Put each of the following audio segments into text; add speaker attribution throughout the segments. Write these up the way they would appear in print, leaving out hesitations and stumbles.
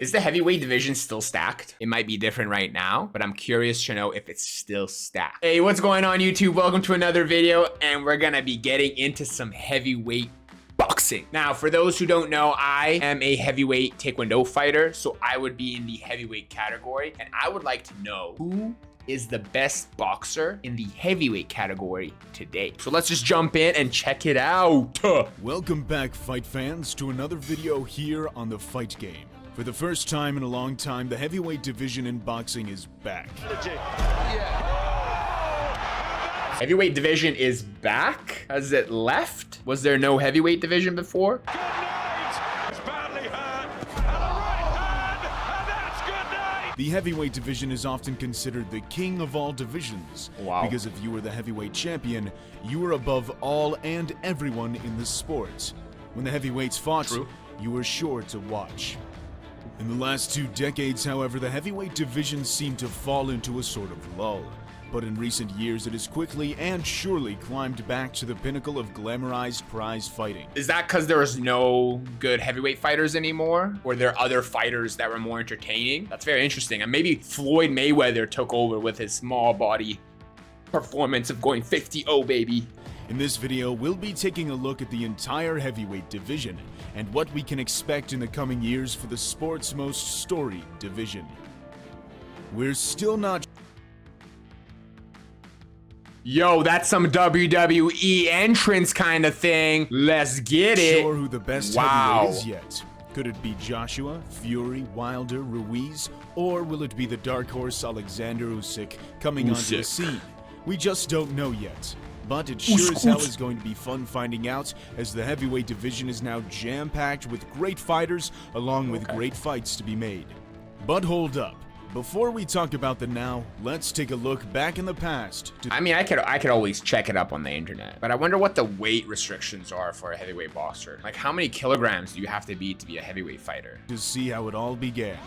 Speaker 1: Is the heavyweight division still stacked? It might be different right now, but I'm curious to know if it's still stacked. Hey, what's going on YouTube? Welcome to another video, and we're gonna be getting into some heavyweight boxing. Now, for those who don't know, I am a heavyweight Taekwondo fighter, so I would be in the heavyweight category, and I would like to know who is the best boxer in the heavyweight category today. So let's just jump in and check it out.
Speaker 2: Welcome back, fight fans, to another video here on The Fight Game. For the first time in a long time, the heavyweight division in boxing is back.
Speaker 1: Heavyweight division is back? Has it left? Was there no heavyweight division before?
Speaker 2: The heavyweight division is often considered the king of all divisions.
Speaker 1: Wow.
Speaker 2: Because if you were the heavyweight champion, you were above all and everyone in the sport. When the heavyweights fought,
Speaker 1: True.
Speaker 2: you were sure to watch. In the last 2 decades, however, the heavyweight division seemed to fall into a sort of lull. But in recent years, it has quickly and surely climbed back to the pinnacle of glamorized prize fighting.
Speaker 1: Is that because there was no good heavyweight fighters anymore? Or there are other fighters that were more entertaining? That's very interesting. And maybe Floyd Mayweather took over with his small body performance of going 50-0, baby.
Speaker 2: In this video, we'll be taking a look at the entire heavyweight division and what we can expect in the coming years for the sport's most storied division. We're still not
Speaker 1: Yo, that's some WWE entrance kind of thing. Let's get it.
Speaker 2: sure who the best heavyweight is yet. Could it be Joshua, Fury, Wilder, Ruiz, or will it be the dark horse Alexander Usyk coming onto the scene? We just don't know yet. But it sure as hell is going to be fun finding out, as the heavyweight division is now jam-packed with great fighters along with great fights to be made. But hold up. Before we talk about the now, let's take a look back in the past.
Speaker 1: I mean, I could always check it up on the internet, but I wonder what the weight restrictions are for a heavyweight boxer. Like, how many kilograms do you have to be a heavyweight fighter?
Speaker 2: To see how it all began.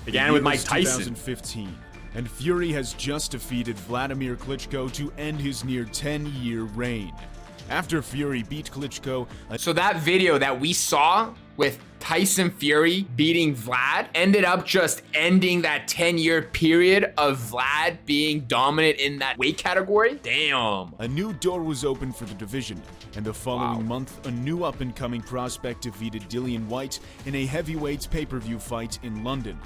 Speaker 1: Began with Mike Tyson.
Speaker 2: 2015, and Fury has just defeated Vladimir Klitschko to end his near 10-year reign. After Fury beat Klitschko,
Speaker 1: So that video that we saw with Tyson Fury beating Vlad ended up just ending that 10-year period of Vlad being dominant in that weight category? Damn.
Speaker 2: a new door was opened for the division, and the following month, a new up-and-coming prospect defeated Dillian Whyte in a heavyweight pay-per-view fight in London.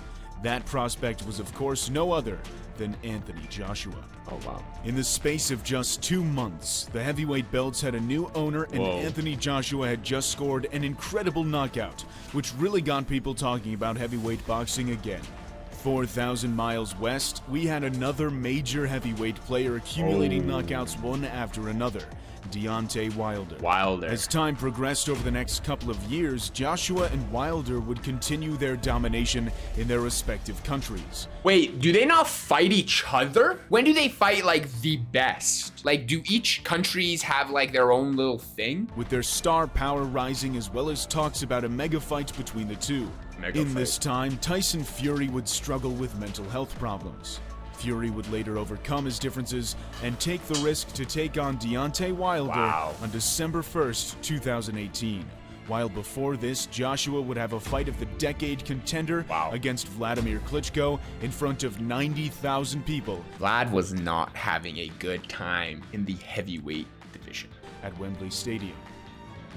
Speaker 2: That prospect was, of course, no other than Anthony Joshua.
Speaker 1: Oh, wow.
Speaker 2: In the space of just 2 months, the heavyweight belts had a new owner, and Anthony Joshua had just scored an incredible knockout, which really got people talking about heavyweight boxing again. 4,000 miles west, we had another major heavyweight player accumulating knockouts one after another, Deontay Wilder. As time progressed over the next couple of years, Joshua and Wilder would continue their domination in their respective countries.
Speaker 1: Wait, do they not fight each other? When do they fight, like, the best? Like, do each countries have, like, their own little thing?
Speaker 2: With their star power rising, as well as talks about a mega fight between the two. In this time, Tyson Fury would struggle with mental health problems. Fury would later overcome his differences and take the risk to take on Deontay Wilder on December 1st, 2018. While before this, Joshua would have a fight of the decade contender against Vladimir Klitschko in front of 90,000 people.
Speaker 1: Vlad was not having a good time in the heavyweight division.
Speaker 2: At Wembley Stadium.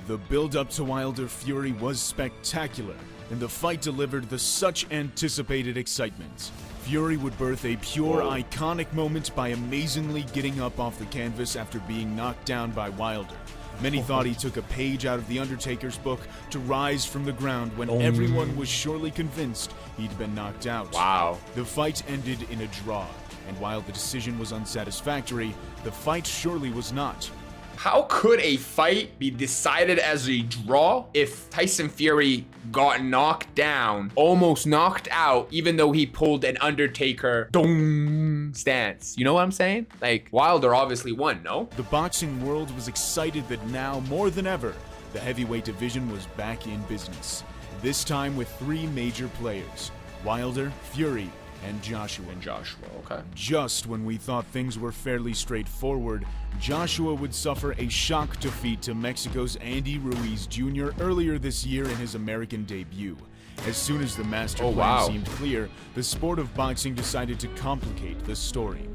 Speaker 2: The build-up to Wilder Fury was spectacular, and the fight delivered the such anticipated excitement. Fury would birth a pure, iconic moment by amazingly getting up off the canvas after being knocked down by Wilder. Many thought he took a page out of The Undertaker's book to rise from the ground when everyone was surely convinced he'd been knocked out. The fight ended in a draw, and while the decision was unsatisfactory, the fight surely was not.
Speaker 1: How could a fight be decided as a draw if Tyson Fury got knocked down, almost knocked out, even though he pulled an Undertaker stance? You know what I'm saying? Like, Wilder obviously won, no?
Speaker 2: The boxing world was excited that now, more than ever, the heavyweight division was back in business. This time with 3 major players, Wilder, Fury, and Joshua.
Speaker 1: Okay.
Speaker 2: Just when we thought things were fairly straightforward, Joshua would suffer a shock defeat to Mexico's Andy Ruiz Jr. earlier this year in his American debut. As soon as the master plan seemed clear, the sport of boxing decided to complicate the story.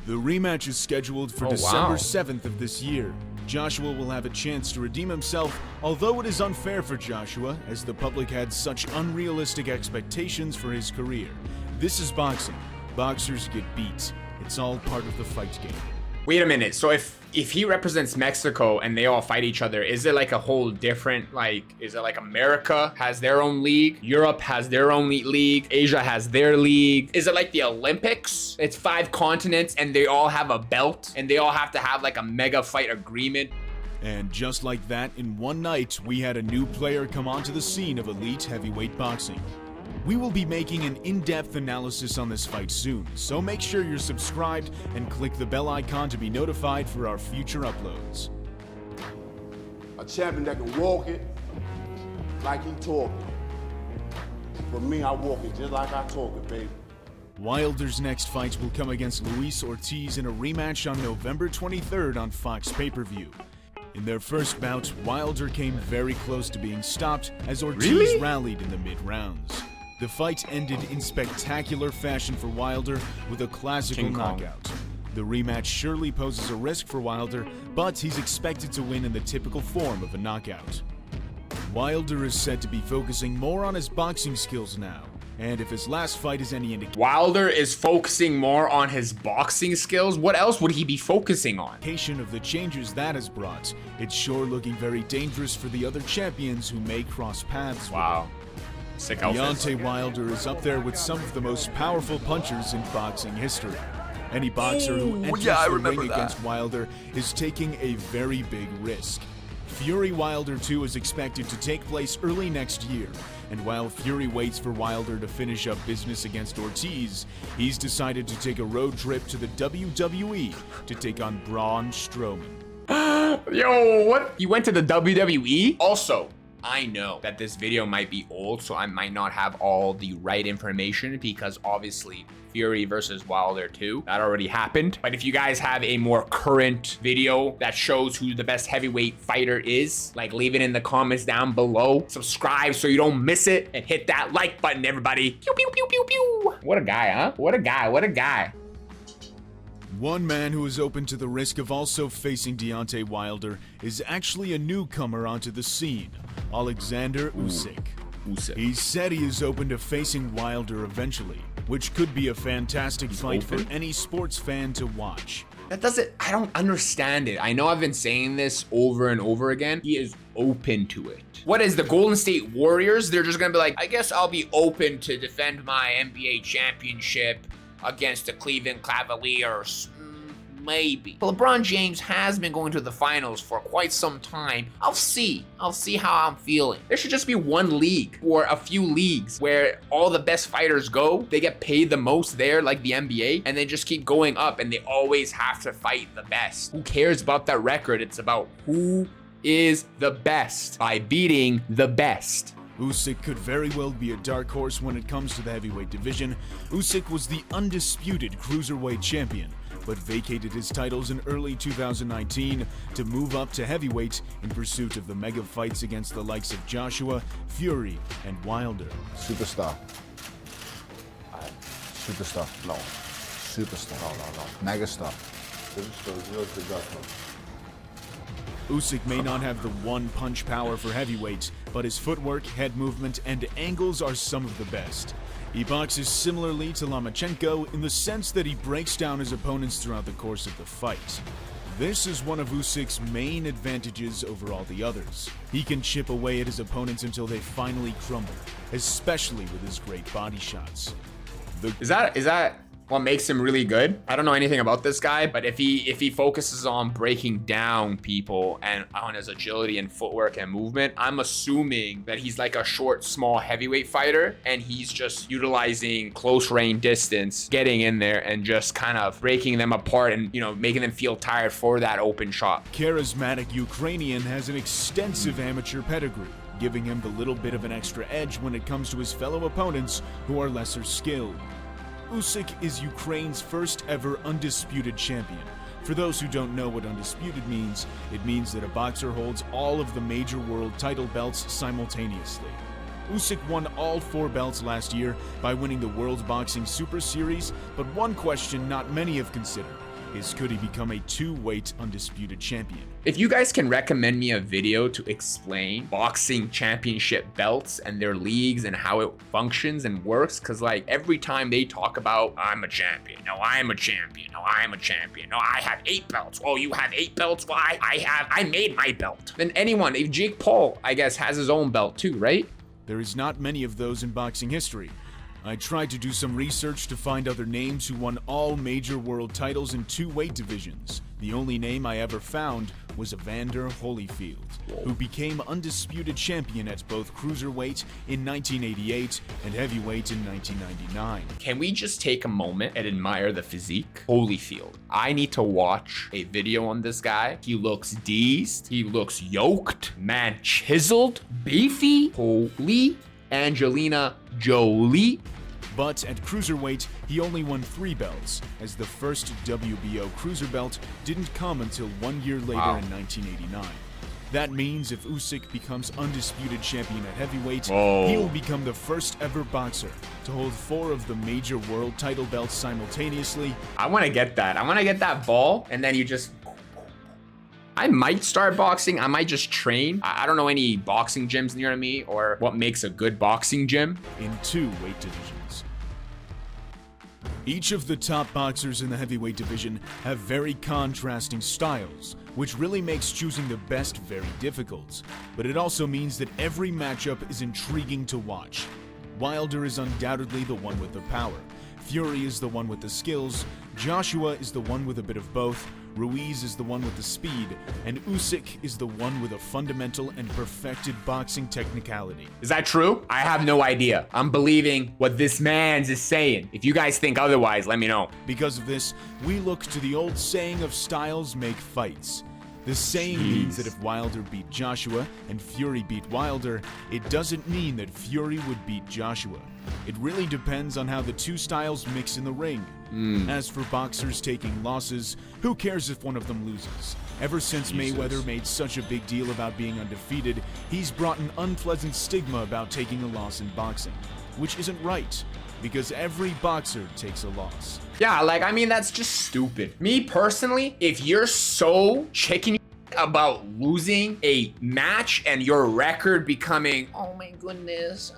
Speaker 2: The rematch is scheduled for December 7th of this year. Joshua will have a chance to redeem himself, although it is unfair for Joshua, as the public had such unrealistic expectations for his career. This is boxing. Boxers get beat. It's all part of the fight game.
Speaker 1: Wait a minute. So if he represents Mexico and they all fight each other, is it like a whole different, like, is it like America has their own league, Europe has their own league, Asia has their league? Is it like the Olympics? It's 5 continents and they all have a belt and they all have to have like a mega fight agreement.
Speaker 2: And just like that, in one night, we had a new player come onto the scene of elite heavyweight boxing. We will be making an in-depth analysis on this fight soon, so make sure you're subscribed and click the bell icon to be notified for our future uploads.
Speaker 3: A champion that can walk it like he talk it. For me, I walk it just like I talk it, baby.
Speaker 2: Wilder's next fight will come against Luis Ortiz in a rematch on November 23rd on Fox pay-per-view. In their first bout, Wilder came very close to being stopped as Ortiz rallied in the mid-rounds. The fight ended in spectacular fashion for Wilder with a classical knockout. The rematch surely poses a risk for Wilder, but he's expected to win in the typical form of a knockout. Wilder is said to be focusing more on his boxing skills now, and if his last fight is any indication
Speaker 1: Wilder is focusing more on his boxing skills, what else would he be focusing on?
Speaker 2: Of the changes that has brought, it's sure looking very dangerous for the other champions who may cross paths with him.
Speaker 1: Sick
Speaker 2: Deontay Wilder is up there with some of the most powerful punchers in boxing history. Any boxer who enters the ring against Wilder is taking a very big risk. Fury Wilder 2 is expected to take place early next year, and while Fury waits for Wilder to finish up business against Ortiz, he's decided to take a road trip to the WWE to take on Braun Strowman.
Speaker 1: Yo, what? You went to the WWE? Also, I know that this video might be old, so I might not have all the right information because obviously Fury versus Wilder 2, that already happened. But if you guys have a more current video that shows who the best heavyweight fighter is, like, leave it in the comments down below. Subscribe so you don't miss it and hit that like button, everybody. Pew, pew, pew, pew, pew. What a guy, huh? What a guy, what a guy.
Speaker 2: One man who is open to the risk of also facing Deontay Wilder is actually a newcomer onto the scene, Alexander Usyk. He said he is open to facing Wilder eventually, which could be a fantastic fight for any sports fan to watch.
Speaker 1: I don't understand it. I know I've been saying this over and over again. He is open to it. What is the Golden State Warriors? They're just gonna be like, I guess I'll be open to defend my NBA championship against the Cleveland Cavaliers. Maybe. LeBron James has been going to the finals for quite some time. I'll see how I'm feeling. There should just be one league or a few leagues where all the best fighters go. They get paid the most there, like the NBA, and they just keep going up and they always have to fight the best. Who cares about that record? It's about who is the best by beating the best.
Speaker 2: Usyk could very well be a dark horse when it comes to the heavyweight division. Usyk was the undisputed cruiserweight champion, but vacated his titles in early 2019 to move up to heavyweight in pursuit of the mega fights against the likes of Joshua, Fury, and Wilder.
Speaker 4: Superstar. Superstar. No. Superstar. No. Megastar.
Speaker 2: Usyk may not have the one-punch power for heavyweight, but his footwork, head movement, and angles are some of the best. He boxes similarly to Lomachenko in the sense that he breaks down his opponents throughout the course of the fight. This is one of Usyk's main advantages over all the others. He can chip away at his opponents until they finally crumble, especially with his great body shots.
Speaker 1: Is that what makes him really good? I don't know anything about this guy, but if he focuses on breaking down people and on his agility and footwork and movement, I'm assuming that he's like a short, small heavyweight fighter and he's just utilizing close range distance, getting in there and just kind of breaking them apart and, you know, making them feel tired for that open shot.
Speaker 2: Charismatic Ukrainian has an extensive amateur pedigree, giving him the little bit of an extra edge when it comes to his fellow opponents who are lesser skilled. Usyk is Ukraine's first ever undisputed champion. For those who don't know what undisputed means, it means that a boxer holds all of the major world title belts simultaneously. Usyk won all 4 belts last year by winning the World Boxing Super Series, but one question not many have considered is, could he become a 2-weight undisputed champion?
Speaker 1: If you guys can recommend me a video to explain boxing championship belts and their leagues and how it functions and works, because like every time they talk about, I'm a champion, no, I'm a champion, no, I'm a champion, no, I have 8 belts, oh, you have 8 belts, why? I made my belt. Then anyone, if Jake Paul, I guess, has his own belt too, right?
Speaker 2: There is not many of those in boxing history. I tried to do some research to find other names who won all major world titles in 2 weight divisions. The only name I ever found was Evander Holyfield, who became undisputed champion at both cruiserweight in 1988 and heavyweight in 1999.
Speaker 1: Can we just take a moment and admire the physique? Holyfield. I need to watch a video on this guy. He looks deezed. He looks yoked. Man, chiseled. Beefy. Holy Angelina Jolie.
Speaker 2: But at cruiserweight, he only won 3 belts, as the first WBO cruiser belt didn't come until 1 year later in 1989. That means if Usyk becomes undisputed champion at heavyweight, he will become the first ever boxer to hold 4 of the major world title belts simultaneously.
Speaker 1: I want to get that. I want to get that ball, and then you just... I might start boxing. I might just train. I don't know any boxing gyms near me or what makes a good boxing gym.
Speaker 2: In 2 weight divisions. Each of the top boxers in the heavyweight division have very contrasting styles, which really makes choosing the best very difficult. But it also means that every matchup is intriguing to watch. Wilder is undoubtedly the one with the power. Fury is the one with the skills. Joshua is the one with a bit of both. Ruiz is the one with the speed, and Usyk is the one with a fundamental and perfected boxing technicality.
Speaker 1: Is that true? I have no idea. I'm believing what this man's is saying. If you guys think otherwise, let me know.
Speaker 2: Because of this, we look to the old saying of styles make fights. The saying means that if Wilder beat Joshua and Fury beat Wilder, it doesn't mean that Fury would beat Joshua. It really depends on how the 2 styles mix in the ring. As for boxers taking losses, who cares if one of them loses? Ever since Mayweather made such a big deal about being undefeated, he's brought an unpleasant stigma about taking a loss in boxing, which isn't right, because every boxer takes a loss.
Speaker 1: Yeah, like, I mean, that's just stupid. Me personally, if you're so chicken about losing a match and your record becoming, oh my goodness,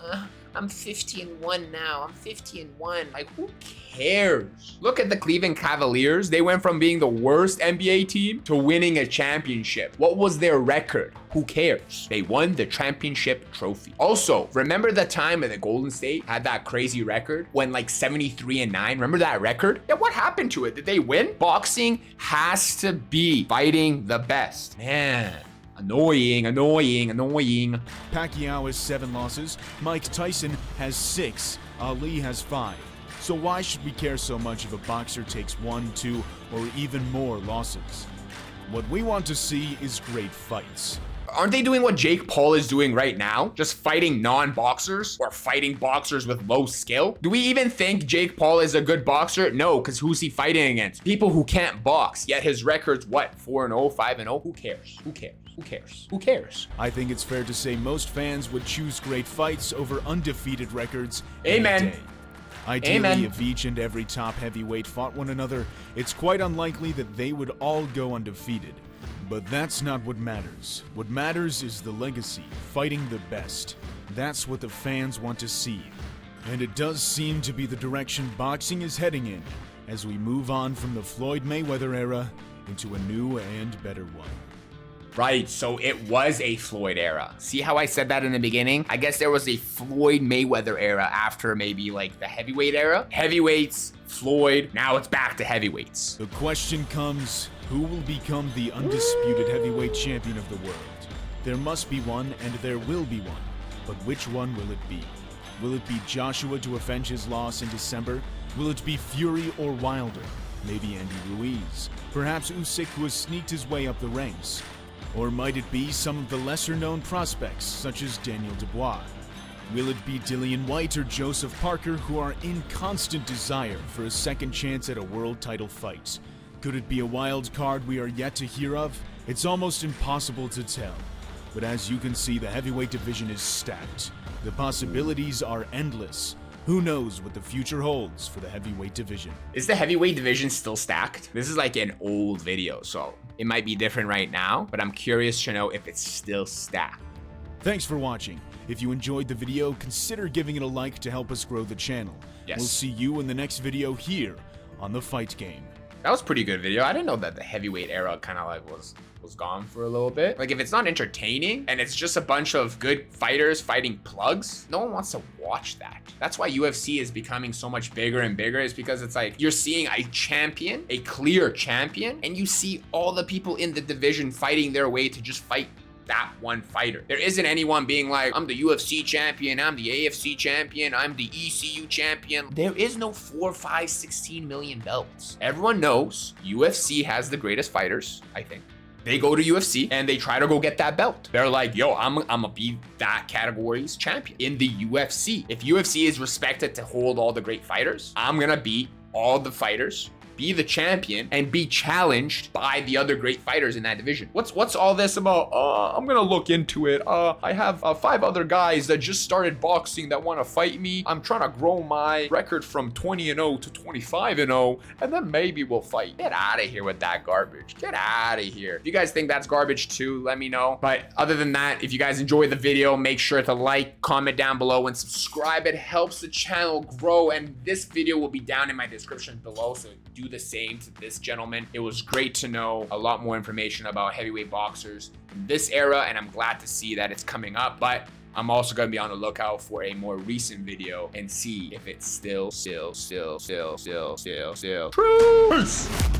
Speaker 1: I'm 50-1 now. I'm 50-1. Like, who cares? Look at the Cleveland Cavaliers. They went from being the worst NBA team to winning a championship. What was their record? Who cares? They won the championship trophy. Also, remember the time that the Golden State had that crazy record? Went like 73-9. Remember that record? Yeah, what happened to it? Did they win? Boxing has to be fighting the best. Man. Annoying.
Speaker 2: Pacquiao has 7 losses, Mike Tyson has 6, Ali has 5. So why should we care so much if a boxer takes 1, 2, or even more losses? What we want to see is great fights.
Speaker 1: Aren't they doing what Jake Paul is doing right now? Just fighting non-boxers or fighting boxers with low skill? Do we even think Jake Paul is a good boxer? No, because who's he fighting against? People who can't box, yet his record's what? 4-0, 5-0? Who cares? Who cares? Who cares? Who cares?
Speaker 2: I think it's fair to say most fans would choose great fights over undefeated records.
Speaker 1: Amen.
Speaker 2: Any day. Ideally, if each and every top heavyweight fought one another, it's quite unlikely that they would all go undefeated. But that's not what matters. What matters is the legacy, fighting the best. That's what the fans want to see. And it does seem to be the direction boxing is heading in, as we move on from the Floyd Mayweather era into a new and better one.
Speaker 1: Right, so it was a Floyd era. See how I said that in the beginning? I guess there was a Floyd Mayweather era after maybe like the heavyweight era. Heavyweights, Floyd, now it's back to heavyweights.
Speaker 2: The question comes, who will become the undisputed heavyweight champion of the world? There must be one, and there will be one. But which one will it be? Will it be Joshua to avenge his loss in December? Will it be Fury or Wilder? Maybe Andy Ruiz? Perhaps Usyk, who has sneaked his way up the ranks? Or might it be some of the lesser-known prospects, such as Daniel Dubois? Will it be Dillian White or Joseph Parker who are in constant desire for a second chance at a world title fight? Could it be a wild card we are yet to hear of? It's almost impossible to tell. But as you can see, the heavyweight division is stacked. The possibilities are endless. Who knows what the future holds for the heavyweight division?
Speaker 1: Is the heavyweight division still stacked? This is like an old video, so it might be different right now, but I'm curious to know if it's still stacked.
Speaker 2: Thanks for watching. If you enjoyed the video, consider giving it a like to help us grow the channel.
Speaker 1: Yes.
Speaker 2: We'll see you in the next video here on The Fight Game.
Speaker 1: That was a pretty good video. I didn't know that the heavyweight era kind of like was gone for a little bit. Like, if it's not entertaining and it's just a bunch of good fighters fighting plugs, no one wants to watch that. That's why UFC is becoming so much bigger and bigger, is because it's like you're seeing a champion, a clear champion, and you see all the people in the division fighting their way to just fight that one fighter. There isn't anyone being like, I'm the UFC champion, I'm the AFC champion, I'm the ECU champion. There is no 4, 5, 16 million belts. Everyone knows UFC has the greatest fighters, I think. They go to UFC and they try to go get that belt. They're like, yo, I'm gonna be that category's champion in the UFC. If UFC is respected to hold all the great fighters, I'm gonna beat all the fighters, be the champion, and be challenged by the other great fighters in that division. What's all this about? I'm gonna look into it. I have 5 other guys that just started boxing that want to fight me. I'm trying to grow my record from 20-0 to 25-0, and then maybe we'll fight. Get out of here with that garbage. Get out of here. If you guys think that's garbage too, let me know. But other than that, if you guys enjoyed the video, make sure to like, comment down below, and subscribe. It helps the channel grow, and this video will be down in my description below, so do the same to this gentleman. It was great to know a lot more information about heavyweight boxers in this era, and I'm glad to see that it's coming up. But I'm also going to be on the lookout for a more recent video and see if it's still true. Peace.